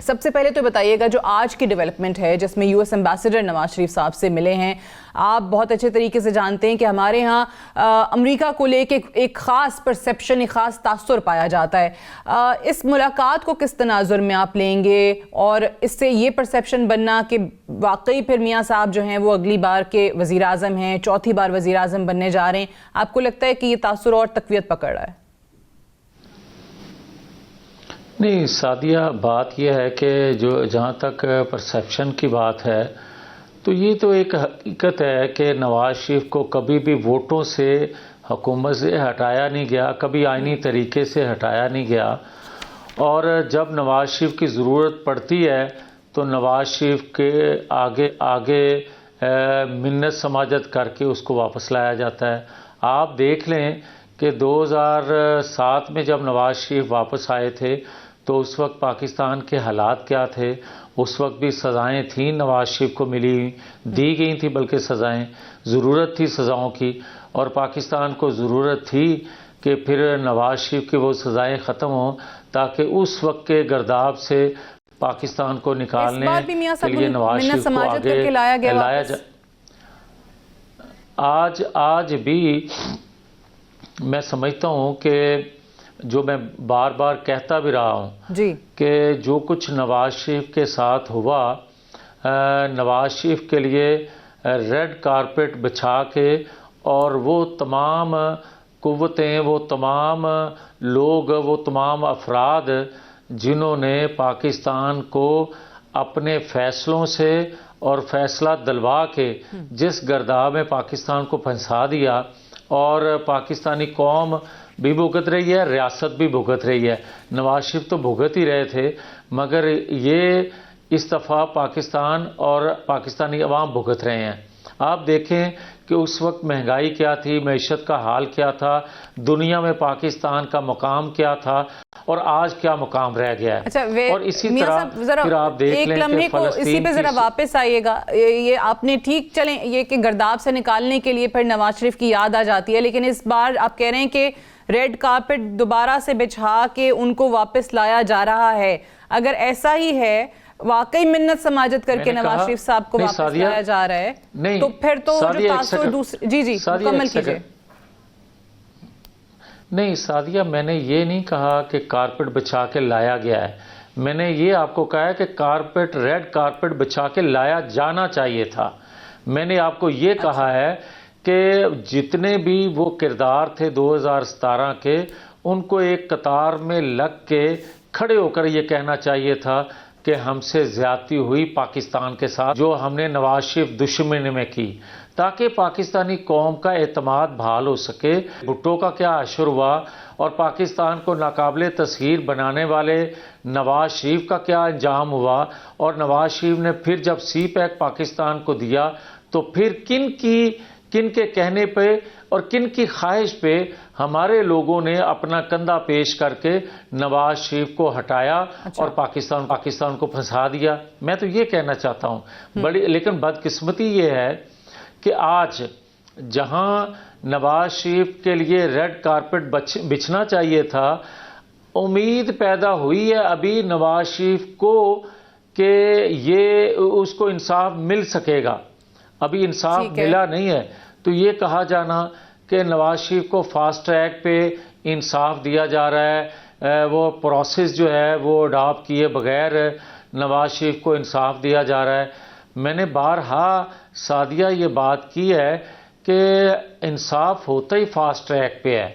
سب سے پہلے تو بتائیے گا جو آج کی ڈیولپمنٹ ہے جس میں U S ambassador Nawaz Sharif صاحب سے ملے ہیں، آپ بہت اچھے طریقے سے جانتے ہیں کہ ہمارے ہاں امریکہ کو لے کے ایک خاص پرسیپشن، ایک خاص تاثر پایا جاتا ہے. اس ملاقات کو کس تناظر میں آپ لیں گے اور اس سے یہ پرسیپشن بننا کہ واقعی پھر میاں صاحب جو ہیں وہ اگلی بار کے وزیر اعظم ہیں، چوتھی بار وزیر اعظم بننے جا رہے ہیں، آپ کو لگتا ہے کہ یہ تاثر اور تقویت پکڑ رہا ہے؟ نہیں سعدیہ، بات یہ ہے کہ جہاں تک پرسیپشن کی بات ہے تو یہ تو ایک حقیقت ہے کہ نواز شریف کو کبھی بھی ووٹوں سے حکومت سے ہٹایا نہیں گیا، کبھی آئینی طریقے سے ہٹایا نہیں گیا، اور جب نواز شریف کی ضرورت پڑتی ہے تو نواز شریف کے آگے منت سماجت کر کے اس کو واپس لایا جاتا ہے. آپ دیکھ لیں کہ 2007 میں جب نواز شریف واپس آئے تھے تو اس وقت پاکستان کے حالات کیا تھے؟ اس وقت بھی سزائیں تھیں نواز شریف کو دی گئی تھیں، بلکہ سزائیں ضرورت تھی سزاؤں کی، اور پاکستان کو ضرورت تھی کہ پھر نواز شریف کی وہ سزائیں ختم ہوں تاکہ اس وقت کے گرداب سے پاکستان کو نکالنے کے لیے نواز شریف کو آگے لایا جائے. آج بھی میں سمجھتا ہوں کہ جو میں بار بار کہتا بھی رہا ہوں کہ جو کچھ نواز شریف کے ساتھ ہوا، نواز شریف کے لیے ریڈ کارپٹ بچھا کے اور وہ تمام قوتیں، وہ تمام لوگ، وہ تمام افراد جنہوں نے پاکستان کو اپنے فیصلوں سے اور فیصلہ دلوا کے جس گرداب میں پاکستان کو پھنسا دیا، اور پاکستانی قوم بھی بھگت رہی ہے، ریاست بھی بھگت رہی ہے. نواز شریف تو بھگت ہی رہے تھے، مگر یہ اس دفعہ پاکستان اور پاکستانی عوام بھگت رہے ہیں. آپ دیکھیں کہ اس وقت مہنگائی کیا تھی، معیشت کا حال کیا تھا، دنیا میں پاکستان کا مقام کیا تھا، اور آج کیا مقام رہ گیا ہے. اور اسی طرح پھر آپ دیکھ لیں کہ اسی پہ ذرا واپس آئیے گا. یہ آپ نے ٹھیک چلیں یہ کہ گرداب سے نکالنے کے لیے پھر نواز شریف کی یاد آ جاتی ہے، لیکن اس بار آپ کہہ رہے ہیں کہ ریڈ کارپٹ دوبارہ سے بچھا کے ان کو واپس لایا جا رہا ہے. اگر ایسا ہی ہے، واقعی منت سماجت کر کے نواز شریف صاحب کو واپس لایا جا رہا ہے، تو پھر تو جو تاثر دوسرے جی مکمل کیجئے. نہیں سعدیہ، میں نے یہ نہیں کہا کہ کارپٹ بچھا کے لایا گیا ہے. میں نے یہ آپ کو کہا ہے کہ ریڈ کارپٹ بچھا کے لایا جانا چاہیے تھا. میں نے آپ کو یہ کہا ہے کہ جتنے بھی وہ کردار تھے 2017 کے، ان کو ایک قطار میں لگ کے کھڑے ہو کر یہ کہنا چاہیے تھا کہ ہم سے زیادتی ہوئی پاکستان کے ساتھ، جو ہم نے نواز شریف دشمن میں کی، تاکہ پاکستانی قوم کا اعتماد بحال ہو سکے. بھٹو کا کیا حشر ہوا اور پاکستان کو ناقابل تسخیر بنانے والے نواز شریف کا کیا انجام ہوا، اور نواز شریف نے پھر جب سی پیک پاکستان کو دیا تو پھر کن کے کہنے پہ اور کن کی خواہش پہ ہمارے لوگوں نے اپنا کندھا پیش کر کے نواز شریف کو ہٹایا اور پاکستان کو پھنسا دیا. میں تو یہ کہنا چاہتا ہوں. لیکن بدقسمتی یہ ہے کہ آج جہاں نواز شریف کے لیے ریڈ کارپٹ بچھنا چاہیے تھا، امید پیدا ہوئی ہے ابھی نواز شریف کو کہ اس کو انصاف مل سکے گا. ابھی انصاف ملا نہیں ہے، تو یہ کہا جانا کہ نواز شریف کو فاسٹ ٹریک پہ انصاف دیا جا رہا ہے، وہ پروسیس جو ہے وہ اڈاپٹ کیے بغیر نواز شریف کو انصاف دیا جا رہا ہے. میں نے بارہا سعدیہ یہ بات کی ہے کہ انصاف ہوتا ہی فاسٹ ٹریک پہ ہے.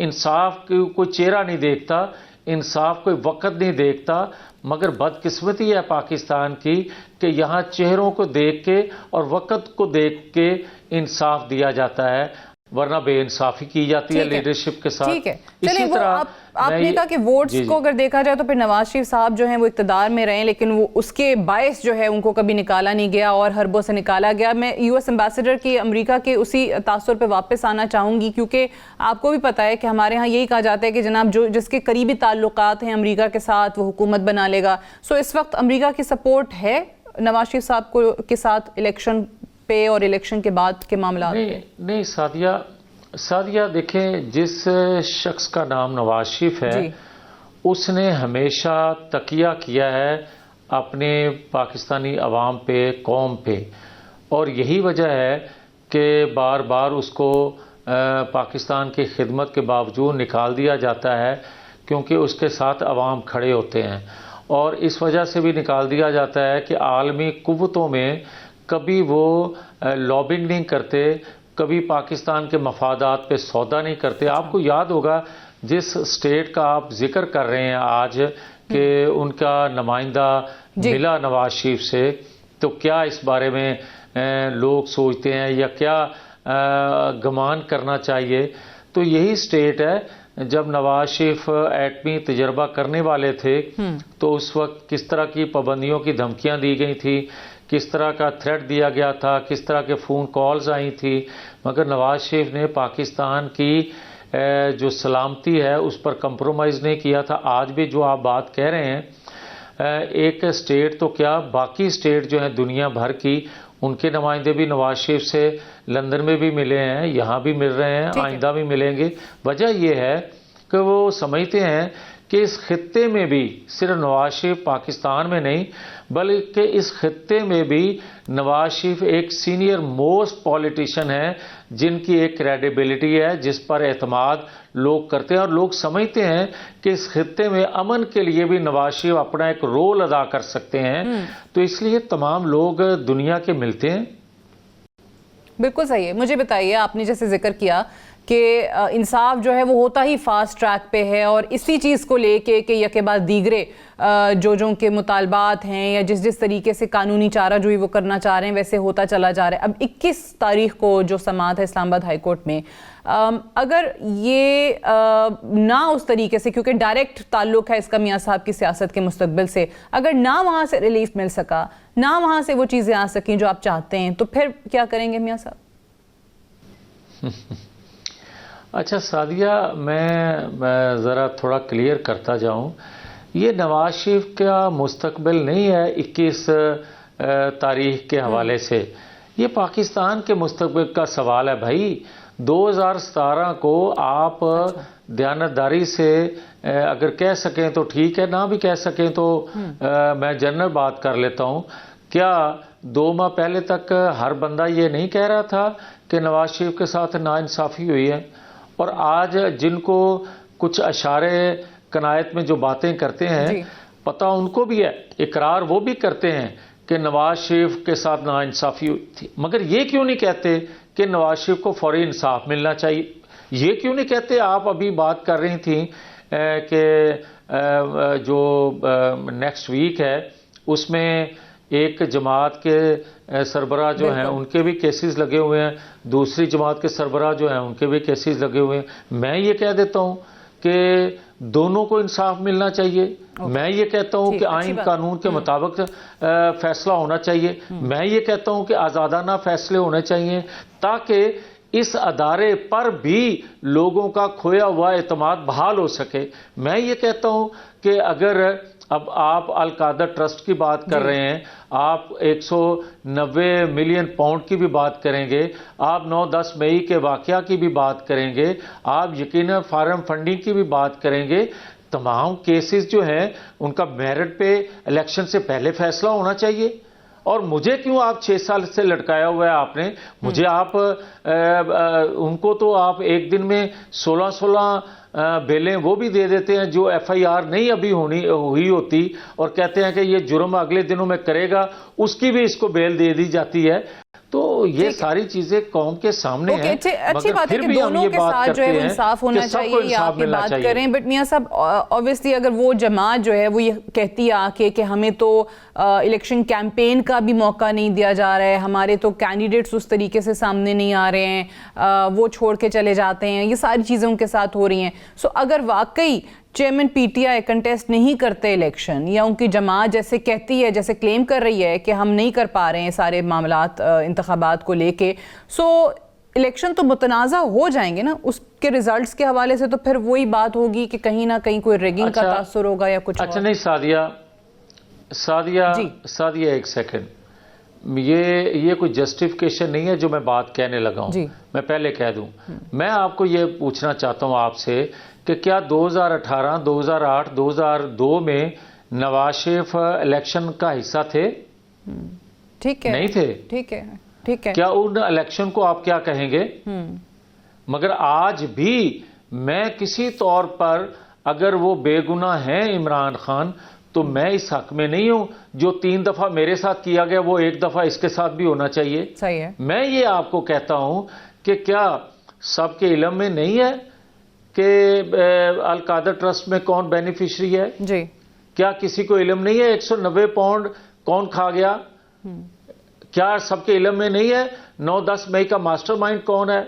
انصاف کوئی چہرہ نہیں دیکھتا، انصاف کوئی وقت نہیں دیکھتا، مگر بدقسمتی ہے پاکستان کی کہ یہاں چہروں کو دیکھ کے اور وقت کو دیکھ کے انصاف دیا جاتا ہے، ورنہ بے انصافی کی جاتی ہے لیڈرشپ کے ساتھ. ٹھیک ہے، چلیں وہ آپ نے کہا کہ ووٹس کو اگر دیکھا جائے تو پھر نواز شریف صاحب جو ہیں وہ اقتدار میں رہے، لیکن وہ اس کے باعث جو ہے ان کو کبھی نکالا نہیں گیا اور حربوں سے نکالا گیا. میں یو ایس ایمبیسڈر کی امریکہ کے اسی تاثر پہ واپس آنا چاہوں گی، کیونکہ آپ کو بھی پتہ ہے کہ ہمارے ہاں یہی کہا جاتا ہے کہ جناب جس کے قریبی تعلقات ہیں امریکہ کے ساتھ وہ حکومت بنا لے گا. سو اس وقت امریکہ کی سپورٹ ہے نواز شریف صاحب کے ساتھ الیکشن پہ اور الیکشن کے بعد کے معاملات؟ نہیں سعدیہ دیکھیں، جس شخص کا نام نواز شریف ہے اس نے ہمیشہ تقیہ کیا ہے اپنے پاکستانی عوام پہ، قوم پہ، اور یہی وجہ ہے کہ بار بار اس کو پاکستان کی خدمت کے باوجود نکال دیا جاتا ہے، کیونکہ اس کے ساتھ عوام کھڑے ہوتے ہیں، اور اس وجہ سے بھی نکال دیا جاتا ہے کہ عالمی قوتوں میں کبھی وہ لابنگ نہیں کرتے، کبھی پاکستان کے مفادات پہ سودا نہیں کرتے۔ آپ کو یاد ہوگا جس اسٹیٹ کا آپ ذکر کر رہے ہیں آج کہ ان کا نمائندہ ملا نواز شریف سے، تو کیا اس بارے میں لوگ سوچتے ہیں یا کیا گمان کرنا چاہیے؟ تو یہی اسٹیٹ ہے جب نواز شریف ایٹمی تجربہ کرنے والے تھے تو اس وقت کس طرح کی پابندیوں کی دھمکیاں دی گئی تھی، کس طرح کا تھریٹ دیا گیا تھا، کس طرح کے فون کالز آئی تھی، مگر نواز شریف نے پاکستان کی جو سلامتی ہے اس پر کمپرومائز نہیں کیا تھا۔ آج بھی جو آپ بات کہہ رہے ہیں، ایک اسٹیٹ تو کیا باقی اسٹیٹ جو ہیں دنیا بھر کی، ان کے نمائندے بھی نواز شریف سے لندن میں بھی ملے ہیں، یہاں بھی مل رہے ہیں، آئندہ بھی ملیں گے۔ وجہ یہ ہے کہ وہ سمجھتے ہیں کہ اس خطے میں بھی صرف نواز شریف پاکستان میں نہیں بلکہ اس خطے میں بھی نواز شریف ایک سینئر موسٹ پولیٹیشین ہے جن کی ایک کریڈیبلٹی ہے، جس پر اعتماد لوگ کرتے ہیں، اور لوگ سمجھتے ہیں کہ اس خطے میں امن کے لیے بھی نواز شریف اپنا ایک رول ادا کر سکتے ہیں، تو اس لیے تمام لوگ دنیا کے ملتے ہیں۔ بالکل صحیح ہے۔ مجھے بتائیے، آپ نے جیسے ذکر کیا کہ انصاف جو ہے وہ ہوتا ہی فاسٹ ٹریک پہ ہے، اور اسی چیز کو لے کے کہ یکے بعد دیگرے جو کے مطالبات ہیں یا جس طریقے سے قانونی چارہ جوئی وہ کرنا چاہ رہے ہیں ویسے ہوتا چلا جا رہا ہے۔ اب 21 تاریخ کو جو سماعت ہے اسلام آباد ہائی کورٹ میں، اگر یہ نہ اس طریقے سے، کیونکہ ڈائریکٹ تعلق ہے اس کا میاں صاحب کی سیاست کے مستقبل سے، اگر نہ وہاں سے ریلیف مل سکا، نہ وہاں سے وہ چیزیں آ سکیں جو آپ چاہتے ہیں، تو پھر کیا کریں گے میاں صاحب؟ اچھا سعدیہ، میں ذرا تھوڑا کلیئر کرتا جاؤں، یہ نواز شریف کا مستقبل نہیں ہے 21 تاریخ کے حوالے سے، یہ پاکستان کے مستقبل کا سوال ہے بھائی۔ 2017 کو آپ دیانتداری سے اگر کہہ سکیں تو ٹھیک ہے، نہ بھی کہہ سکیں تو میں جنرل بات کر لیتا ہوں۔ کیا 2 ماہ پہلے تک ہر بندہ یہ نہیں کہہ رہا تھا کہ نواز شریف کے ساتھ ناانصافی ہوئی ہے؟ اور آج جن کو کچھ اشارے کنایت میں جو باتیں کرتے ہیں، پتہ ان کو بھی ہے، اقرار وہ بھی کرتے ہیں کہ نواز شریف کے ساتھ ناانصافی ہوئی تھی، مگر یہ کیوں نہیں کہتے کہ نواز شریف کو فوری انصاف ملنا چاہیے؟ یہ کیوں نہیں کہتے؟ آپ ابھی بات کر رہی تھیں کہ جو نیکسٹ ویک ہے اس میں ایک جماعت کے سربراہ جو ہیں ان کے بھی کیسز لگے ہوئے ہیں، دوسری جماعت کے سربراہ جو ہیں ان کے بھی کیسز لگے ہوئے ہیں۔ میں یہ کہہ دیتا ہوں کہ دونوں کو انصاف ملنا چاہیے، میں یہ کہتا ہوں کہ آئین قانون کے مطابق فیصلہ ہونا چاہیے، میں یہ کہتا ہوں کہ آزادانہ فیصلے ہونے چاہیے تاکہ اس ادارے پر بھی لوگوں کا کھویا ہوا اعتماد بحال ہو سکے۔ میں یہ کہتا ہوں کہ اگر اب آپ القادر ٹرسٹ کی بات کر رہے ہیں، آپ 190 ملین پاؤنڈ کی بھی بات کریں گے، آپ 9-10 مئی کے واقعہ کی بھی بات کریں گے، آپ یقیناً فارم فنڈنگ کی بھی بات کریں گے، تمام کیسز جو ہیں ان کا میرٹ پہ الیکشن سے پہلے فیصلہ ہونا چاہیے۔ اور مجھے کیوں آپ 6 سال سے لٹکایا ہوا ہے آپ نے؟ مجھے آپ ان کو تو آپ ایک دن میں 16 بیلیں وہ بھی دے دیتے ہیں جو ایف آئی آر نہیں ابھی ہوئی ہوتی، اور کہتے ہیں کہ یہ جرم اگلے دنوں میں کرے گا، اس کی بھی اس کو بیل دے دی جاتی ہے۔ تو یہ ساری چیزیں قوم کے سامنے ہیں، اچھی بات ہے کہ دونوں کے ساتھ جو ہے وہ انصاف ہونا چاہیے، یہ آپ کی بات کریں۔ بٹ میاں صاحب obviously اگر وہ جماعت جو ہے وہ یہ کہتی ہے آ کے کہ ہمیں تو الیکشن کیمپین کا بھی موقع نہیں دیا جا رہا ہے، ہمارے تو کینڈیڈیٹس اس طریقے سے سامنے نہیں آ رہے ہیں، وہ چھوڑ کے چلے جاتے ہیں، یہ ساری چیزیں ان کے ساتھ ہو رہی ہیں، سو اگر واقعی chairman P T I contest نہیں کرتے الیکشن، یا ان کی جماعت جیسے کہتی ہے، جیسے کلیم کر رہی ہے کہ ہم نہیں کر پا رہے ہیں سارے معاملات انتخابات کو لے کے، سو الیکشن تو متنازع ہو جائیں گے نا اس کے ریزلٹس کے حوالے سے، تو پھر وہی بات ہوگی کہ کہیں نہ کہیں کوئی ریگنگ کا تاثر ہوگا یا کچھ۔ اچھا نہیں سعدیہ ایک سیکنڈ، یہ کوئی جسٹیفیکیشن نہیں ہے جو میں بات کہنے لگا ہوں، میں پہلے کہہ دوں، میں آپ کو یہ پوچھنا چاہتا ہوں آپ سے کہ کیا 2018 2008 2002 میں نواز شریف الیکشن کا حصہ تھے؟ ٹھیک ہے، نہیں تھے۔ ٹھیک ہے، ٹھیک ہے، کیا ان الیکشن کو آپ کیا کہیں گے؟ مگر آج بھی میں کسی طور پر اگر وہ بے گناہ ہیں عمران خان تو میں اس حق میں نہیں ہوں، جو 3 دفعہ میرے ساتھ کیا گیا وہ 1 دفعہ اس کے ساتھ بھی ہونا چاہیے۔ صحیح ہے۔ میں یہ آپ کو کہتا ہوں کہ کیا سب کے علم میں نہیں ہے کہ القادر ٹرسٹ میں کون بینیفیشری ہے؟ جی، کیا کسی کو علم نہیں ہے 190 پاؤنڈ کون کھا گیا؟ کیا سب کے علم میں نہیں ہے 9-10 مئی کا ماسٹر مائنڈ کون ہے؟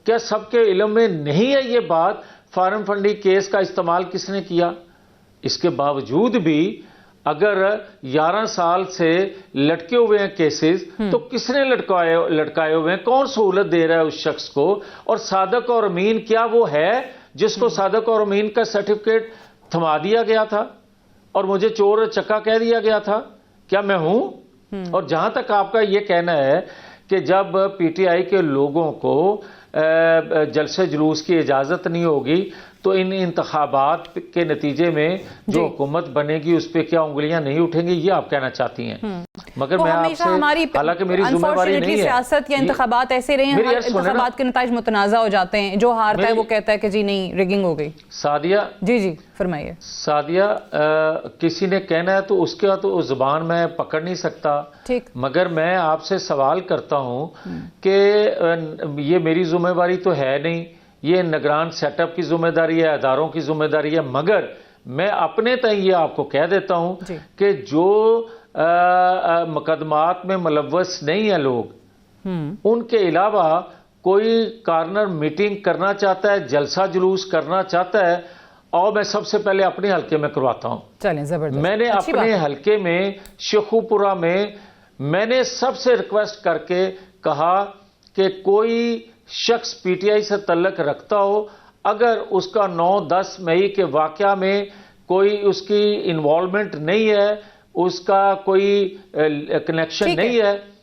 کیا سب کے علم میں نہیں ہے یہ بات فارم فنڈنگ کیس کا استعمال کس نے کیا؟ اس کے باوجود بھی اگر 11 سال سے لٹکے ہوئے ہیں کیسز تو کس نے لٹکائے ہوئے ہیں؟ کون سہولت دے رہا ہے اس شخص کو؟ اور صادق اور امین کیا وہ ہے جس کو صادق اور امین کا سرٹیفکیٹ تھما دیا گیا تھا اور مجھے چور چکا کہہ دیا گیا تھا؟ کیا میں ہوں؟ اور جہاں تک آپ کا یہ کہنا ہے کہ جب پی ٹی آئی کے لوگوں کو جلسے جلوس کی اجازت نہیں ہوگی تو ان انتخابات کے نتیجے میں جو حکومت بنے گی اس پہ کیا انگلیاں نہیں اٹھیں گی، یہ آپ کہنا چاہتی ہیں؟ مگر میں آپ سے، حالانکہ میری ذمہ داری نہیں ہے، سیاست یا انتخابات ایسے رہے ہیں، انتخابات کے نتائج متنازع ہو جاتے ہیں، جو ہارتا ہے وہ کہتا ہے کہ جی نہیں ریگنگ ہو گئی۔ سعدیہ جی فرمائیے۔ سعدیہ، کسی نے کہنا ہے تو اس کا تو زبان میں پکڑ نہیں سکتا، مگر میں آپ سے سوال کرتا ہوں کہ یہ میری ذمہ داری تو ہے نہیں، یہ نگران سیٹ اپ کی ذمہ داری ہے، اداروں کی ذمہ داری ہے، مگر میں اپنے تئیں یہ آپ کو کہہ دیتا ہوں کہ جو مقدمات میں ملوث نہیں ہیں لوگ، ان کے علاوہ کوئی کارنر میٹنگ کرنا چاہتا ہے، جلسہ جلوس کرنا چاہتا ہے، اور میں سب سے پہلے اپنے حلقے میں کرواتا ہوں۔ چلیں، زبردست۔ میں نے اپنے حلقے میں شیخو پورہ میں میں نے سب سے ریکویسٹ کر کے کہا کہ کوئی شخص پی ٹی آئی سے تعلق رکھتا ہو، اگر اس کا 9-10 مئی کے واقعہ میں کوئی اس کی انوالومنٹ نہیں ہے، اس کا کوئی کنیکشن نہیں ہے،